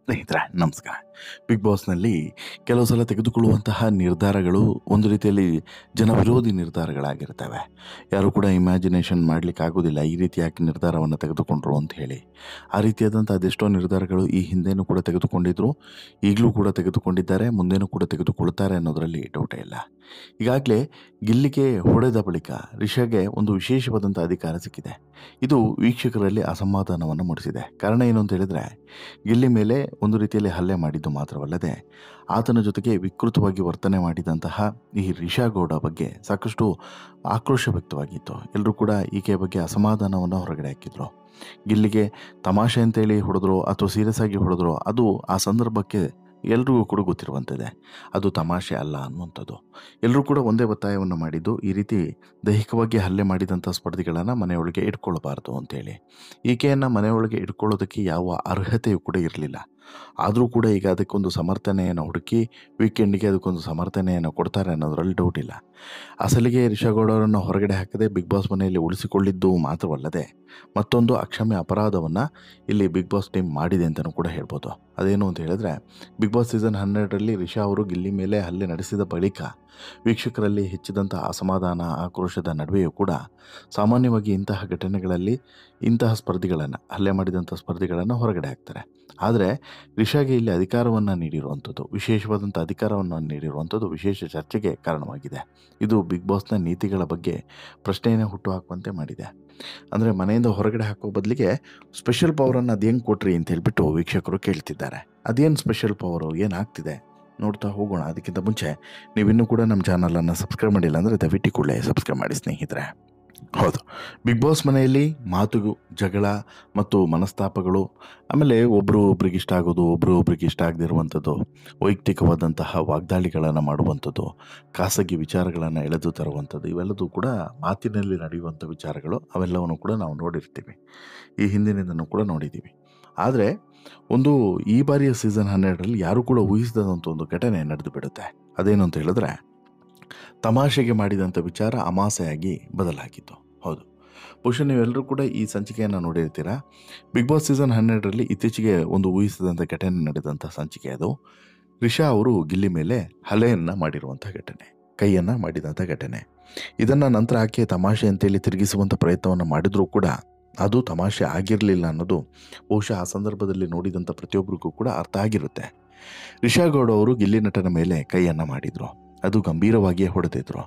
ಸ್ನೇಹಿತರೆ ನಮಸ್ಕಾರ. ಬಿಗ್ ಬಾಸ್ನಲ್ಲಿ ಕೆಲವು ಸಲ ತೆಗೆದುಕೊಳ್ಳುವಂತಹ ನಿರ್ಧಾರಗಳು ಒಂದು ರೀತಿಯಲ್ಲಿ ಜನವಿರೋಧಿ ನಿರ್ಧಾರಗಳಾಗಿರ್ತವೆ. ಯಾರು ಕೂಡ ಇಮ್ಯಾಜಿನೇಷನ್ ಮಾಡಲಿಕ್ಕಾಗೋದಿಲ್ಲ ಈ ರೀತಿ ಯಾಕೆ ನಿರ್ಧಾರವನ್ನು ತೆಗೆದುಕೊಂಡ್ರು ಅಂತ ಹೇಳಿ. ಆ ರೀತಿಯಾದಂಥ ಅದೆಷ್ಟೋ ನಿರ್ಧಾರಗಳು ಈ ಹಿಂದೆನೂ ಕೂಡ ತೆಗೆದುಕೊಂಡಿದ್ರು, ಈಗಲೂ ಕೂಡ ತೆಗೆದುಕೊಂಡಿದ್ದಾರೆ, ಮುಂದೇನೂ ಕೂಡ ತೆಗೆದುಕೊಳ್ತಾರೆ ಅನ್ನೋದರಲ್ಲಿ ಡೌಟೇ ಇಲ್ಲ. ಈಗಾಗಲೇ ಗಿಲ್ಲಿಗೆ ಹೊಡೆದ ಬಳಿಕ ರಿಷಾಗೆ ಒಂದು ವಿಶೇಷವಾದಂಥ ಅಧಿಕಾರ ಸಿಕ್ಕಿದೆ. ಇದು ವೀಕ್ಷಕರಲ್ಲಿ ಅಸಮಾಧಾನವನ್ನು ಮೂಡಿಸಿದೆ. ಕಾರಣ ಏನು ಅಂತ ಹೇಳಿದರೆ, ಗಿಲ್ಲಿ ಮೇಲೆ ಒಂದು ರೀತಿಯಲ್ಲಿ ಹಲ್ಲೆ ಮಾಡಿದ್ದು ಮಾತ್ರವಲ್ಲದೆ ಆತನ ಜೊತೆಗೆ ವಿಕೃತವಾಗಿ ವರ್ತನೆ ಮಾಡಿದಂತಹ ಈ ರಿಷಾ ಗೌಡ ಬಗ್ಗೆ ಸಾಕಷ್ಟು ಆಕ್ರೋಶ ವ್ಯಕ್ತವಾಗಿತ್ತು. ಎಲ್ಲರೂ ಕೂಡ ಈಕೆಯ ಬಗ್ಗೆ ಅಸಮಾಧಾನವನ್ನು ಹೊರಗಡೆ ಹಾಕಿದ್ರು. ಗಿಲ್ಲಿಗೆ ತಮಾಷೆ ಅಂತೇಳಿ ಹೊಡೆದ್ರು ಅಥವಾ ಸೀರಿಯಸ್ ಆಗಿ ಹೊಡೆದ್ರು, ಅದು ಆ ಸಂದರ್ಭಕ್ಕೆ ಎಲ್ರಿಗೂ ಕೂಡ ಗೊತ್ತಿರುವಂಥದ್ದೇ. ಅದು ತಮಾಷೆ ಅಲ್ಲ ಅನ್ನುವಂಥದ್ದು. ಎಲ್ಲರೂ ಕೂಡ ಒಂದೇ ಒತ್ತಾಯವನ್ನು ಮಾಡಿದ್ದು, ಈ ರೀತಿ ದೈಹಿಕವಾಗಿ ಹಲ್ಲೆ ಮಾಡಿದಂಥ ಸ್ಪರ್ಧಿಗಳನ್ನು ಮನೆಯೊಳಗೆ ಇಟ್ಕೊಳ್ಬಾರ್ದು ಅಂತೇಳಿ. ಈಕೆಯನ್ನು ಮನೆಯೊಳಗೆ ಇಟ್ಕೊಳ್ಳೋದಕ್ಕೆ ಯಾವ ಅರ್ಹತೆಯೂ ಕೂಡ ಇರಲಿಲ್ಲ. ಆದರೂ ಕೂಡ ಈಗ ಅದಕ್ಕೊಂದು ಸಮರ್ಥನೆಯನ್ನು ಹುಡುಕಿ ವೀಕೆಂಡಿಗೆ ಅದಕ್ಕೊಂದು ಸಮರ್ಥನೆಯನ್ನು ಕೊಡ್ತಾರೆ ಅನ್ನೋದರಲ್ಲಿ ಡೌಟ್ ಇಲ್ಲ. ಅಸಲಿಗೆ ರಿಷಾ ಗೌಡರನ್ನು ಹೊರಗಡೆ ಹಾಕದೆ ಬಿಗ್ ಬಾಸ್ ಮನೆಯಲ್ಲಿ ಉಳಿಸಿಕೊಂಡಿದ್ದು ಮಾತ್ರವಲ್ಲದೆ ಮತ್ತೊಂದು ಅಕ್ಷಮ್ಯ ಅಪರಾಧವನ್ನು ಇಲ್ಲಿ ಬಿಗ್ ಬಾಸ್ ಟೀಮ್ ಮಾಡಿದೆ ಅಂತಲೂ ಕೂಡ ಹೇಳ್ಬೋದು. ಅದೇನು ಅಂತ ಹೇಳಿದ್ರೆ, ಬಿಗ್ ಬಾಸ್ ಸೀಸನ್ 12ರಲ್ಲಿ ರಿಷಾ ಅವರು ಗಿಲ್ಲಿ ಮೇಲೆ ಹಲ್ಲೆ ನಡೆಸಿದ ಬಳಿಕ ವೀಕ್ಷಕರಲ್ಲಿ ಹೆಚ್ಚಿದಂಥ ಅಸಮಾಧಾನ, ಆಕ್ರೋಶದ ನಡುವೆಯೂ ಕೂಡ ಸಾಮಾನ್ಯವಾಗಿ ಇಂತಹ ಘಟನೆಗಳಲ್ಲಿ ಇಂತಹ ಸ್ಪರ್ಧಿಗಳನ್ನು, ಹಲ್ಲೆ ಮಾಡಿದಂಥ ಸ್ಪರ್ಧಿಗಳನ್ನು ಹೊರಗಡೆ ಹಾಕ್ತಾರೆ. ಆದರೆ ರಿಷಾಗೆ ಇಲ್ಲಿ ಅಧಿಕಾರವನ್ನು ನೀಡಿರುವಂಥದ್ದು, ವಿಶೇಷವಾದಂಥ ಅಧಿಕಾರವನ್ನು ನೀಡಿರುವಂಥದ್ದು ವಿಶೇಷ ಚರ್ಚೆಗೆ ಕಾರಣವಾಗಿದೆ. ಇದು ಬಿಗ್ ಬಾಸ್ನ ನೀತಿಗಳ ಬಗ್ಗೆ ಪ್ರಶ್ನೆಯನ್ನೇ ಹುಟ್ಟುಹಾಕುವಂತೆ ಮಾಡಿದೆ. ಅಂದರೆ ಮನೆಯಿಂದ ಹೊರಗಡೆ ಹಾಕೋ ಬದಲಿಗೆ ಸ್ಪೆಷಲ್ ಪವರನ್ನು ಅದು ಹೆಂಗೆ ಕೊಟ್ರಿ ಅಂತ ಹೇಳ್ಬಿಟ್ಟು ವೀಕ್ಷಕರು ಕೇಳ್ತಿದ್ದಾರೆ. ಅದೇನು ಸ್ಪೆಷಲ್ ಪವರು, ಏನಾಗ್ತಿದೆ ನೋಡ್ತಾ ಹೋಗೋಣ. ಅದಕ್ಕಿಂತ ಮುಂಚೆ ನೀವಿನ್ನೂ ಕೂಡ ನಮ್ಮ ಚಾನಲನ್ನು ಸಬ್ಸ್ಕ್ರೈಬ್ ಮಾಡಿಲ್ಲ ಅಂದರೆ ದಯವಿಟ್ಟು ಕೂಡಲೇ ಸಬ್ಸ್ಕ್ರೈಬ್ ಮಾಡಿ ಸ್ನೇಹಿತರೆ. ಹೌದು, ಬಿಗ್ ಬಾಸ್ ಮನೆಯಲ್ಲಿ ಮಾತು, ಜಗಳ ಮತ್ತು ಮನಸ್ತಾಪಗಳು, ಆಮೇಲೆ ಒಬ್ರಿಗೆ ಇಷ್ಟ ಆಗೋದು, ಒಬ್ರಿಗೆ ಇಷ್ಟ ಆಗದಿರುವಂಥದ್ದು, ವೈಯಕ್ತಿಕವಾದಂತಹ ವಾಗ್ದಾಳಿಗಳನ್ನು ಮಾಡುವಂಥದ್ದು, ಖಾಸಗಿ ವಿಚಾರಗಳನ್ನು ಎಳೆದು ತರುವಂಥದ್ದು, ಇವೆಲ್ಲದೂ ಕೂಡ ಮಾತಿನಲ್ಲಿ ನಡೆಯುವಂಥ ವಿಚಾರಗಳು. ಅವೆಲ್ಲವನ್ನು ಕೂಡ ನಾವು ನೋಡಿರ್ತೀವಿ, ಈ ಹಿಂದಿನಿಂದನೂ ಕೂಡ ನೋಡಿದ್ದೀವಿ. ಆದರೆ ಈ ಬಾರಿಯ ಸೀಸನ್ 12ರಲ್ಲಿ ಯಾರೂ ಕೂಡ ಊಹಿಸದಂಥ ಒಂದು ಘಟನೆ ನಡೆದು ಬಿಡುತ್ತೆ. ಅದೇನು ಅಂತ ಹೇಳಿದ್ರೆ, ತಮಾಷೆಗೆ ಮಾಡಿದಂಥ ವಿಚಾರ ಅಮಾಸೆಯಾಗಿ ಬದಲಾಗಿತ್ತು. ಹೌದು, ಬಹುಶಃ ನೀವೆಲ್ಲರೂ ಕೂಡ ಈ ಸಂಚಿಕೆಯನ್ನು ನೋಡಿರ್ತೀರಾ. ಬಿಗ್ ಬಾಸ್ ಸೀಸನ್ 12ರಲ್ಲಿ ಇತ್ತೀಚೆಗೆ ಒಂದು ಊಹಿಸದಂಥ ಘಟನೆ ನಡೆದಂಥ ಸಂಚಿಕೆ ಅದು. ರಿಷಾ ಅವರು ಗಿಲ್ಲಿ ಮೇಲೆ ಹಲ್ಲೆಯನ್ನು ಮಾಡಿರುವಂಥ ಘಟನೆ, ಕೈಯನ್ನು ಮಾಡಿದಂಥ ಘಟನೆ. ಇದನ್ನು ನಂತರ ಆಕೆ ತಮಾಷೆ ಅಂತೇಳಿ ತಿರುಗಿಸುವಂಥ ಪ್ರಯತ್ನವನ್ನು ಮಾಡಿದರೂ ಕೂಡ ಅದು ತಮಾಷೆ ಆಗಿರಲಿಲ್ಲ ಅನ್ನೋದು ಬಹುಶಃ ಆ ಸಂದರ್ಭದಲ್ಲಿ ನೋಡಿದಂಥ ಪ್ರತಿಯೊಬ್ಬರಿಗೂ ಕೂಡ ಅರ್ಥ ಆಗಿರುತ್ತೆ. ರಿಷಾ ಗೌಡ ಅವರು ಗಿಲ್ಲಿ ನಟನ ಮೇಲೆ ಕೈಯನ್ನು ಮಾಡಿದರು, ಅದು ಗಂಭೀರವಾಗಿಯೇ ಹೊಡೆದಿದ್ರು.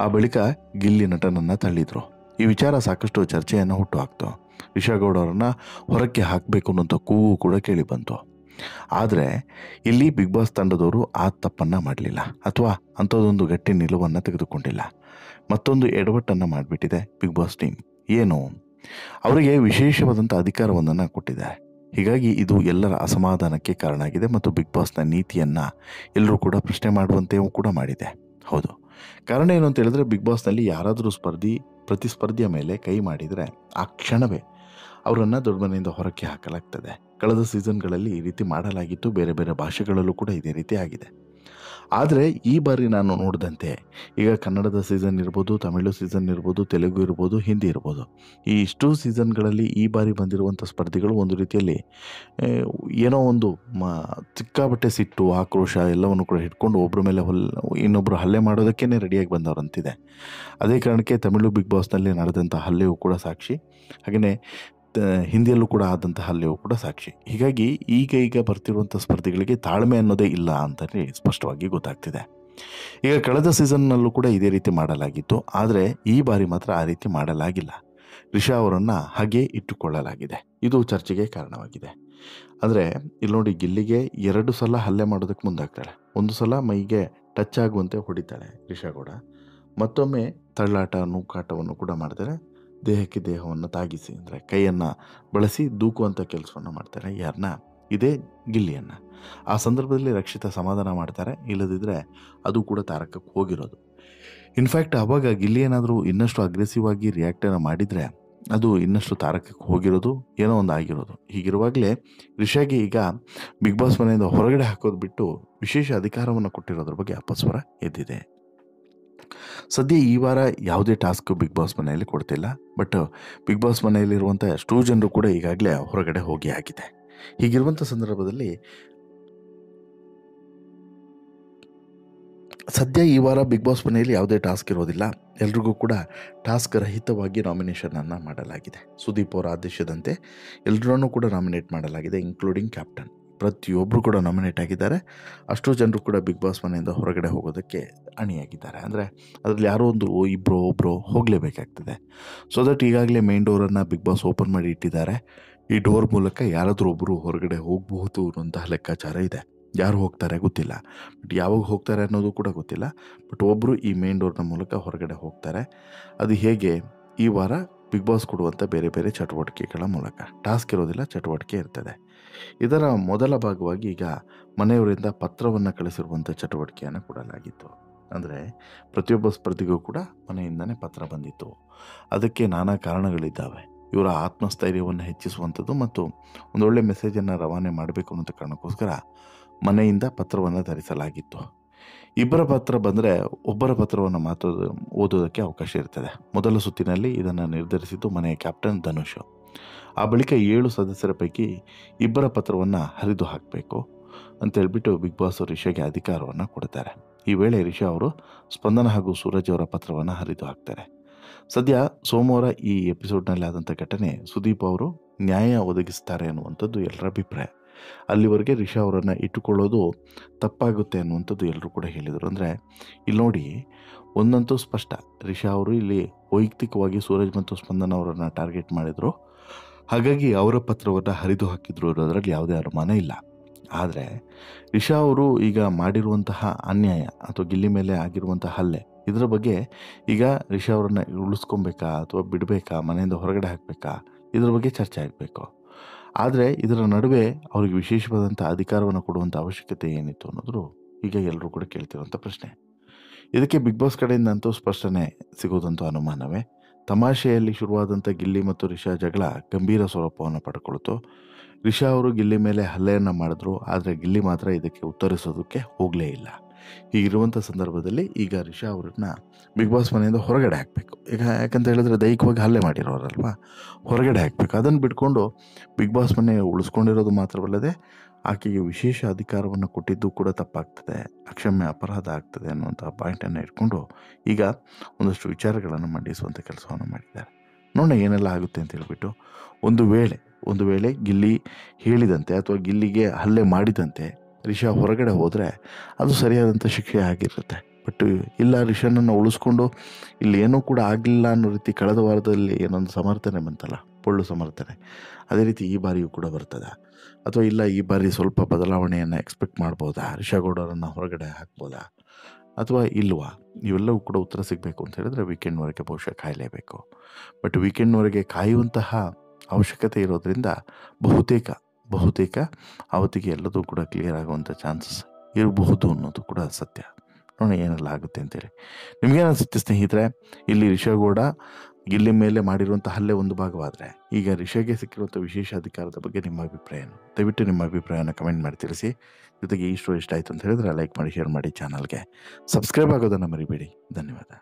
ಆ ಬಳಿಕ ಗಿಲ್ಲಿ ನಟನನ್ನು ತಳ್ಳಿದ್ರು. ಈ ವಿಚಾರ ಸಾಕಷ್ಟು ಚರ್ಚೆಯನ್ನು ಹುಟ್ಟುಹಾಕ್ತು. ರಿಷಾ ಗೌಡ ಅವರನ್ನು ಹೊರಕ್ಕೆ ಹಾಕಬೇಕು ಅನ್ನೋಂಥ ಕೂಗು ಕೂಡ ಕೇಳಿ ಬಂತು. ಆದರೆ ಇಲ್ಲಿ ಬಿಗ್ ಬಾಸ್ ತಂಡದವರು ಆ ತಪ್ಪನ್ನು ಮಾಡಲಿಲ್ಲ, ಅಥವಾ ಅಂಥದ್ದೊಂದು ಗಟ್ಟಿ ನಿಲುವನ್ನು ತೆಗೆದುಕೊಂಡಿಲ್ಲ. ಮತ್ತೊಂದು ಎಡವಟ್ಟನ್ನು ಮಾಡಿಬಿಟ್ಟಿದೆ ಬಿಗ್ ಬಾಸ್ ಟೀಮ್. ಏನು, ಅವರಿಗೆ ವಿಶೇಷವಾದಂಥ ಅಧಿಕಾರವೊಂದನ್ನು ಕೊಟ್ಟಿದ್ದಾರೆ. ಹೀಗಾಗಿ ಇದು ಎಲ್ಲರ ಅಸಮಾಧಾನಕ್ಕೆ ಕಾರಣ ಆಗಿದೆ ಮತ್ತು ಬಿಗ್ ಬಾಸ್ನ ನೀತಿಯನ್ನು ಎಲ್ಲರೂ ಕೂಡ ಪ್ರಶ್ನೆ ಮಾಡುವಂತೆಯೂ ಕೂಡ ಮಾಡಿದೆ. ಹೌದು, ಕಾರಣ ಏನು ಅಂತ ಹೇಳಿದ್ರೆ, ಬಿಗ್ ಬಾಸ್ನಲ್ಲಿ ಯಾರಾದರೂ ಪ್ರತಿಸ್ಪರ್ಧಿಯ ಮೇಲೆ ಕೈ ಮಾಡಿದರೆ ಆ ಕ್ಷಣವೇ ಅವರನ್ನು ದೊಡ್ಡ ಮನೆಯಿಂದ ಹೊರಕ್ಕೆ ಹಾಕಲಾಗ್ತದೆ. ಕಳೆದ ಸೀಸನ್ಗಳಲ್ಲಿ ಈ ರೀತಿ ಮಾಡಲಾಗಿತ್ತು, ಬೇರೆ ಬೇರೆ ಭಾಷೆಗಳಲ್ಲೂ ಕೂಡ ಇದೇ ರೀತಿ ಆಗಿದೆ. ಆದರೆ ಈ ಬಾರಿ ನಾನು ನೋಡಿದಂತೆ, ಈಗ ಕನ್ನಡದ ಸೀಸನ್ ಇರ್ಬೋದು, ತಮಿಳು ಸೀಸನ್ ಇರ್ಬೋದು, ತೆಲುಗು ಇರ್ಬೋದು, ಹಿಂದಿ ಇರ್ಬೋದು, ಈ ಇಷ್ಟು ಸೀಸನ್ಗಳಲ್ಲಿ ಈ ಬಾರಿ ಬಂದಿರುವಂಥ ಸ್ಪರ್ಧಿಗಳು ಒಂದು ರೀತಿಯಲ್ಲಿ ಏನೋ ಒಂದು ಸಿಕ್ಕಾಬಟ್ಟೆ ಸಿಟ್ಟು, ಆಕ್ರೋಶ ಎಲ್ಲವನ್ನು ಕೂಡ ಹಿಡ್ಕೊಂಡು ಒಬ್ಬರ ಮೇಲೆ ಇನ್ನೊಬ್ಬರು ಹಲ್ಲೆ ಮಾಡೋದಕ್ಕೇ ರೆಡಿಯಾಗಿ ಬಂದವರಂತಿದೆ. ಅದೇ ಕಾರಣಕ್ಕೆ ತಮಿಳು ಬಿಗ್ ಬಾಸ್ನಲ್ಲಿ ನಡೆದಂಥ ಹಲ್ಲೆಯೂ ಕೂಡ ಸಾಕ್ಷಿ, ಹಾಗೆಯೇ ಹಿಂದಿಯಲ್ಲೂ ಕೂಡ ಆದಂಥ ಹಲ್ಲೆಯೂ ಕೂಡ ಸಾಕ್ಷಿ. ಹೀಗಾಗಿ ಈಗ ಬರ್ತಿರುವಂಥ ಸ್ಪರ್ಧಿಗಳಿಗೆ ತಾಳ್ಮೆ ಅನ್ನೋದೇ ಇಲ್ಲ ಅಂತಲೇ ಸ್ಪಷ್ಟವಾಗಿ ಗೊತ್ತಾಗ್ತಿದೆ. ಈಗ ಕಳೆದ ಸೀಸನ್ನಲ್ಲೂ ಕೂಡ ಇದೇ ರೀತಿ ಮಾಡಲಾಗಿತ್ತು, ಆದರೆ ಈ ಬಾರಿ ಮಾತ್ರ ಆ ರೀತಿ ಮಾಡಲಾಗಿಲ್ಲ. ರಿಷಾ ಅವರನ್ನು ಹಾಗೆ ಇಟ್ಟುಕೊಳ್ಳಲಾಗಿದೆ. ಇದು ಚರ್ಚೆಗೆ ಕಾರಣವಾಗಿದೆ. ಅಂದರೆ ಇಲ್ಲಿ ನೋಡಿ, ಗಿಲ್ಲಿಗೆ 2 ಸಲ ಹಲ್ಲೆ ಮಾಡೋದಕ್ಕೆ ಮುಂದಾಗ್ತಾಳೆ. ಒಂದು ಸಲ ಮೈಗೆ ಟಚ್ ಆಗುವಂತೆ ಹೊಡಿತಾಳೆ ರಿಷಾ ಗೌಡ, ಮತ್ತೊಮ್ಮೆ ತಳ್ಳಾಟ, ನೂಕಾಟವನ್ನು ಕೂಡ ಮಾಡ್ತಾರೆ. ದೇಹಕ್ಕೆ ದೇಹವನ್ನು ತಾಗಿಸಿ, ಅಂದರೆ ಕೈಯನ್ನು ಬಳಸಿ ದೂಕುವಂಥ ಕೆಲಸವನ್ನು ಮಾಡ್ತಾರೆ. ಯಾರನ್ನ? ಇದೇ ಗಿಲ್ಲಿಯನ್ನು. ಆ ಸಂದರ್ಭದಲ್ಲಿ ರಕ್ಷಿತಾ ಸಮಾಧಾನ ಮಾಡ್ತಾರೆ, ಇಲ್ಲದಿದ್ದರೆ ಅದು ಕೂಡ ತಾರಕಕ್ಕೆ ಹೋಗಿರೋದು. ಇನ್ಫ್ಯಾಕ್ಟ್ ಆವಾಗ ಗಿಲ್ಲಿ ಏನಾದರೂ ಇನ್ನಷ್ಟು ಅಗ್ರೆಸಿವ್ ಆಗಿ ರಿಯಾಕ್ಟನ್ನು ಮಾಡಿದರೆ ಅದು ಇನ್ನಷ್ಟು ತಾರಕಕ್ಕೆ ಹೋಗಿರೋದು, ಏನೋ ಒಂದು ಆಗಿರೋದು. ಹೀಗಿರುವಾಗಲೇ ರಿಷಾಗೆ ಈಗ ಬಿಗ್ ಬಾಸ್ ಮನೆಯಿಂದ ಹೊರಗಡೆ ಹಾಕೋದು ಬಿಟ್ಟು ವಿಶೇಷ ಅಧಿಕಾರವನ್ನು ಕೊಟ್ಟಿರೋದ್ರ ಬಗ್ಗೆ ಅಪಸ್ವರ ಎದ್ದಿದೆ. ಸದ್ಯ ಈ ವಾರ ಯಾವುದೇ ಟಾಸ್ಕ್ ಬಿಗ್ ಬಾಸ್ ಮನೆಯಲ್ಲಿ ಕೊಡ್ತಿಲ್ಲ. ಬಟ್ ಬಿಗ್ ಬಾಸ್ ಮನೆಯಲ್ಲಿರುವಂಥ ಎಷ್ಟೋ ಜನರು ಕೂಡ ಈಗಾಗಲೇ ಹೊರಗಡೆ ಹೋಗಿ ಆಗಿದೆ. ಹೀಗಿರುವಂಥ ಸಂದರ್ಭದಲ್ಲಿ ಸದ್ಯ ಈ ವಾರ ಬಿಗ್ ಬಾಸ್ ಮನೆಯಲ್ಲಿ ಯಾವುದೇ ಟಾಸ್ಕ್ ಇರೋದಿಲ್ಲ. ಎಲ್ರಿಗೂ ಕೂಡ ಟಾಸ್ಕ್ ರಹಿತವಾಗಿ ನಾಮಿನೇಷನನ್ನು ಮಾಡಲಾಗಿದೆ. ಸುದೀಪ್ ಅವರ ಆದೇಶದಂತೆ ಎಲ್ಲರನ್ನೂ ಕೂಡ ನಾಮಿನೇಟ್ ಮಾಡಲಾಗಿದೆ, ಇನ್ಕ್ಲೂಡಿಂಗ್ ಕ್ಯಾಪ್ಟನ್. ಪ್ರತಿಯೊಬ್ಬರು ಕೂಡ ನಾಮಿನೇಟ್ ಆಗಿದ್ದಾರೆ. ಅಷ್ಟೋ ಜನರು ಕೂಡ ಬಿಗ್ ಬಾಸ್ ಮನೆಯಿಂದ ಹೊರಗಡೆ ಹೋಗೋದಕ್ಕೆ ಅಣಿಯಾಗಿದ್ದಾರೆ. ಅಂದರೆ ಅದರಲ್ಲಿ ಯಾರೋ ಒಬ್ಬರು ಹೋಗಲೇಬೇಕಾಗ್ತದೆ. ಸೊ ದಟ್ ಈಗಾಗಲೇ ಮೇನ್ ಡೋರನ್ನು ಬಿಗ್ ಬಾಸ್ ಓಪನ್ ಮಾಡಿ ಇಟ್ಟಿದ್ದಾರೆ. ಈ ಡೋರ್ ಮೂಲಕ ಯಾರಾದರೂ ಒಬ್ಬರು ಹೊರಗಡೆ ಹೋಗಬಹುದು ಅನ್ನೋಂತಹ ಲೆಕ್ಕಾಚಾರ ಇದೆ. ಯಾರು ಹೋಗ್ತಾರೆ ಗೊತ್ತಿಲ್ಲ, ಬಟ್ ಯಾವಾಗ ಹೋಗ್ತಾರೆ ಅನ್ನೋದು ಕೂಡ ಗೊತ್ತಿಲ್ಲ. ಬಟ್ ಒಬ್ಬರು ಈ ಮೇನ್ ಡೋರ್ನ ಮೂಲಕ ಹೊರಗಡೆ ಹೋಗ್ತಾರೆ. ಅದು ಹೇಗೆ? ಈ ವಾರ ಬಿಗ್ ಬಾಸ್ ಕೊಡುವಂಥ ಬೇರೆ ಬೇರೆ ಚಟುವಟಿಕೆಗಳ ಮೂಲಕ. ಟಾಸ್ಕ್ ಇರೋದಿಲ್ಲ, ಚಟುವಟಿಕೆ ಇರ್ತದೆ. ಇದರ ಮೊದಲ ಭಾಗವಾಗಿ ಈಗ ಮನೆಯವರಿಂದ ಪತ್ರವನ್ನು ಕಳಿಸಿರುವಂಥ ಚಟುವಟಿಕೆಯನ್ನು ಕೊಡಲಾಗಿತ್ತು. ಅಂದರೆ ಪ್ರತಿಯೊಬ್ಬ ಸ್ಪರ್ಧಿಗೂ ಕೂಡ ಮನೆಯಿಂದನೇ ಪತ್ರ ಬಂದಿತ್ತು. ಅದಕ್ಕೆ ನಾನಾ ಕಾರಣಗಳಿದ್ದಾವೆ. ಇವರ ಆತ್ಮಸ್ಥೈರ್ಯವನ್ನು ಹೆಚ್ಚಿಸುವಂಥದ್ದು ಮತ್ತು ಒಂದೊಳ್ಳೆ ಮೆಸೇಜನ್ನು ರವಾನೆ ಮಾಡಬೇಕು ಅನ್ನೋ ಕಾರಣಕ್ಕೋಸ್ಕರ ಮನೆಯಿಂದ ಪತ್ರವನ್ನು ಧರಿಸಲಾಗಿತ್ತು. ಇಬ್ಬರ ಪತ್ರ ಬಂದರೆ ಒಬ್ಬರ ಪತ್ರವನ್ನು ಮಾತ್ರ ಓದೋದಕ್ಕೆ ಅವಕಾಶ ಇರ್ತದೆ. ಮೊದಲ ಸುತ್ತಿನಲ್ಲಿ ಇದನ್ನು ನಿರ್ಧರಿಸಿದ್ದು ಮನೆಯ ಕ್ಯಾಪ್ಟನ್ ಧನುಷ್. ಆ ಬಳಿಕ 7 ಸದಸ್ಯರ ಪೈಕಿ ಇಬ್ಬರ ಪತ್ರವನ್ನು ಹರಿದು ಹಾಕಬೇಕು ಅಂತೇಳ್ಬಿಟ್ಟು ಬಿಗ್ ಬಾಸ್ ರಿಷಾಗೆ ಅಧಿಕಾರವನ್ನು ಕೊಡ್ತಾರೆ. ಈ ವೇಳೆ ರಿಷಾ ಅವರು ಸ್ಪಂದನ ಹಾಗೂ ಸೂರಜ್ ಅವರ ಪತ್ರವನ್ನು ಹರಿದು ಹಾಕ್ತಾರೆ. ಸದ್ಯ ಸೋಮವಾರ ಈ ಎಪಿಸೋಡ್ನಲ್ಲಿ ಆದಂಥ ಘಟನೆ ಸುದೀಪ್ ಅವರು ನ್ಯಾಯ ಒದಗಿಸ್ತಾರೆ ಅನ್ನುವಂಥದ್ದು ಎಲ್ಲರ ಅಭಿಪ್ರಾಯ. ಅಲ್ಲಿವರೆಗೆ ರಿಷಾ ಅವರನ್ನು ಇಟ್ಟುಕೊಳ್ಳೋದು ತಪ್ಪಾಗುತ್ತೆ ಅನ್ನುವಂಥದ್ದು ಎಲ್ಲರೂ ಕೂಡ ಹೇಳಿದರು. ಅಂದರೆ ಇಲ್ಲಿ ನೋಡಿ, ಒಂದಂತೂ ಸ್ಪಷ್ಟ, ರಿಷಾ ಅವರು ಇಲ್ಲಿ ವೈಯಕ್ತಿಕವಾಗಿ ಸೂರಜ್ ಮತ್ತು ಸ್ಪಂದನ ಅವರನ್ನು ಟಾರ್ಗೆಟ್ ಮಾಡಿದರು. ಹಾಗಾಗಿ ಅವರ ಪತ್ರವನ್ನು ಹರಿದು ಹಾಕಿದ್ರು ಅನ್ನೋದರಲ್ಲಿ ಯಾವುದೇ ಅನುಮಾನ ಇಲ್ಲ. ಆದರೆ ರಿಷಾ ಅವರು ಈಗ ಮಾಡಿರುವಂತಹ ಅನ್ಯಾಯ ಅಥವಾ ಗಿಲ್ಲಿ ಮೇಲೆ ಆಗಿರುವಂತಹ ಹಲ್ಲೆ, ಇದರ ಬಗ್ಗೆ ಈಗ ರಿಷಾ ಅವರನ್ನು ಉಳಿಸ್ಕೊಬೇಕಾ ಅಥವಾ ಬಿಡಬೇಕಾ, ಮನೆಯಿಂದ ಹೊರಗಡೆ ಹಾಕಬೇಕಾ, ಇದರ ಬಗ್ಗೆ ಚರ್ಚೆ ಆಗಬೇಕು. ಆದರೆ ಇದರ ನಡುವೆ ಅವ್ರಿಗೆ ವಿಶೇಷವಾದಂಥ ಅಧಿಕಾರವನ್ನು ಕೊಡುವಂಥ ಅವಶ್ಯಕತೆ ಏನಿತ್ತು ಅನ್ನೋದು ಈಗ ಎಲ್ಲರೂ ಕೂಡ ಕೇಳ್ತಿರುವಂಥ ಪ್ರಶ್ನೆ. ಇದಕ್ಕೆ ಬಿಗ್ ಬಾಸ್ ಕಡೆಯಿಂದಂತೂ ಸ್ಪಷ್ಟನೆ ಸಿಗೋದಂತೂ ಅನುಮಾನವೇ. ತಮಾಷೆಯಲ್ಲಿ ಶುರುವಾದಂಥ ಗಿಲ್ಲಿ ಮತ್ತು ರಿಷಾ ಜಗಳ ಗಂಭೀರ ಸ್ವರೂಪವನ್ನು ಪಡ್ಕೊಳ್ತು. ರಿಷಾ ಅವರು ಗಿಲ್ಲಿ ಮೇಲೆ ಹಲ್ಲೆಯನ್ನು ಮಾಡಿದ್ರು, ಆದರೆ ಗಿಲ್ಲಿ ಮಾತ್ರ ಇದಕ್ಕೆ ಉತ್ತರಿಸೋದಕ್ಕೆ ಹೋಗಲೇ ಇಲ್ಲ. ಹೀಗಿರುವಂಥ ಸಂದರ್ಭದಲ್ಲಿ ಈಗ ರಿಷಾ ಅವರನ್ನ ಬಿಗ್ ಬಾಸ್ ಮನೆಯಿಂದ ಹೊರಗಡೆ ಹಾಕಬೇಕು. ಈಗ ಯಾಕಂತ ಹೇಳಿದ್ರೆ ದೈಹಿಕವಾಗಿ ಹಲ್ಲೆ ಮಾಡಿರೋರಲ್ವ, ಹೊರಗಡೆ ಹಾಕಬೇಕು. ಅದನ್ನು ಬಿಟ್ಕೊಂಡು ಬಿಗ್ ಬಾಸ್ ಮನೆ ಉಳಿಸ್ಕೊಂಡಿರೋದು ಮಾತ್ರವಲ್ಲದೆ ಆಕೆಗೆ ವಿಶೇಷ ಅಧಿಕಾರವನ್ನು ಕೊಟ್ಟಿದ್ದು ಕೂಡ ತಪ್ಪಾಗ್ತದೆ, ಅಕ್ಷಮ್ಯ ಅಪರಾಧ ಆಗ್ತದೆ ಅನ್ನುವಂಥ ಪಾಯಿಂಟನ್ನು ಇಟ್ಕೊಂಡು ಈಗ ಒಂದಷ್ಟು ವಿಚಾರಗಳನ್ನು ಮಂಡಿಸುವಂಥ ಕೆಲಸವನ್ನು ಮಾಡಿದ್ದಾರೆ. ನೋಡೋಣ ಏನೆಲ್ಲ ಆಗುತ್ತೆ ಅಂತ ಹೇಳ್ಬಿಟ್ಟು. ಒಂದು ವೇಳೆ ಗಿಲ್ಲಿ ಹೇಳಿದಂತೆ ಅಥವಾ ಗಿಲ್ಲಿಗೆ ಹಲ್ಲೆ ಮಾಡಿದಂತೆ ರಿಷಾ ಹೊರಗಡೆ ಹೋದರೆ ಅದು ಸರಿಯಾದಂಥ ಶಿಕ್ಷೆ ಆಗಿರುತ್ತೆ. ಬಟ್ ಇಲ್ಲ, ರಿಷಾನನ್ನು ಉಳಿಸ್ಕೊಂಡು ಇಲ್ಲಿ ಏನೂ ಕೂಡ ಆಗಲಿಲ್ಲ ಅನ್ನೋ ರೀತಿ ಕಳೆದ ವಾರದಲ್ಲಿ ಏನೊಂದು ಸಮರ್ಥನೆ ಬಂತಲ್ಲ, ಪೊಳ್ಳು ಸಮರ್ಥನೆ, ಅದೇ ರೀತಿ ಈ ಬಾರಿಯೂ ಕೂಡ ಬರ್ತದೆ. ಅಥವಾ ಇಲ್ಲ, ಈ ಬಾರಿ ಸ್ವಲ್ಪ ಬದಲಾವಣೆಯನ್ನು ಎಕ್ಸ್ಪೆಕ್ಟ್ ಮಾಡ್ಬೋದಾ, ರಿಷಾ ಗೌಡರನ್ನು ಹೊರಗಡೆ ಹಾಕ್ಬೋದಾ ಅಥವಾ ಇಲ್ವಾ? ಇವೆಲ್ಲವೂ ಕೂಡ ಉತ್ತರ ಸಿಗಬೇಕು ಅಂತ ಹೇಳಿದ್ರೆ ವೀಕೆಂಡ್ವರೆಗೆ ಬಹುಶಃ ಕಾಯಲೇಬೇಕು. ಬಟ್ ವೀಕೆಂಡ್ವರೆಗೆ ಕಾಯುವಂತಹ ಅವಶ್ಯಕತೆ ಇರೋದ್ರಿಂದ ಬಹುತೇಕ ಆವತ್ತಿಗೆ ಎಲ್ಲದೂ ಕೂಡ ಕ್ಲಿಯರ್ ಆಗುವಂಥ ಚಾನ್ಸಸ್ ಇರಬಹುದು ಅನ್ನೋದು ಕೂಡ ಸತ್ಯ. ನೋಡೋಣ ಏನೆಲ್ಲ ಆಗುತ್ತೆ ಅಂತೇಳಿ. ನಿಮಗೇನು ಅನಿಸುತ್ತೆ ಸ್ನೇಹಿತರೆ? ಇಲ್ಲಿ ರಿಷಾ ಗೌಡ ಗಿಲ್ಲಿ ಮೇಲೆ ಮಾಡಿರುವಂಥ ಹಲ್ಲೆ ಒಂದು ಭಾಗವಾದರೆ ಈಗ ರಿಷಾಗೆ ಸಿಕ್ಕಿರುವಂಥ ವಿಶೇಷ ಅಧಿಕಾರದ ಬಗ್ಗೆ ನಿಮ್ಮ ಅಭಿಪ್ರಾಯ ಏನು? ದಯವಿಟ್ಟು ನಿಮ್ಮ ಅಭಿಪ್ರಾಯನ ಕಮೆಂಟ್ ಮಾಡಿ ತಿಳಿಸಿ. ಜೊತೆಗೆ ಈ ಸ್ಟೋರಿ ಇಷ್ಟ ಆಯಿತು ಅಂತ ಹೇಳಿದ್ರೆ ಲೈಕ್ ಮಾಡಿ, ಶೇರ್ ಮಾಡಿ, ಚಾನಲ್ಗೆ ಸಬ್ಸ್ಕ್ರೈಬ್ ಆಗೋದನ್ನು ಮರಿಬೇಡಿ. ಧನ್ಯವಾದ.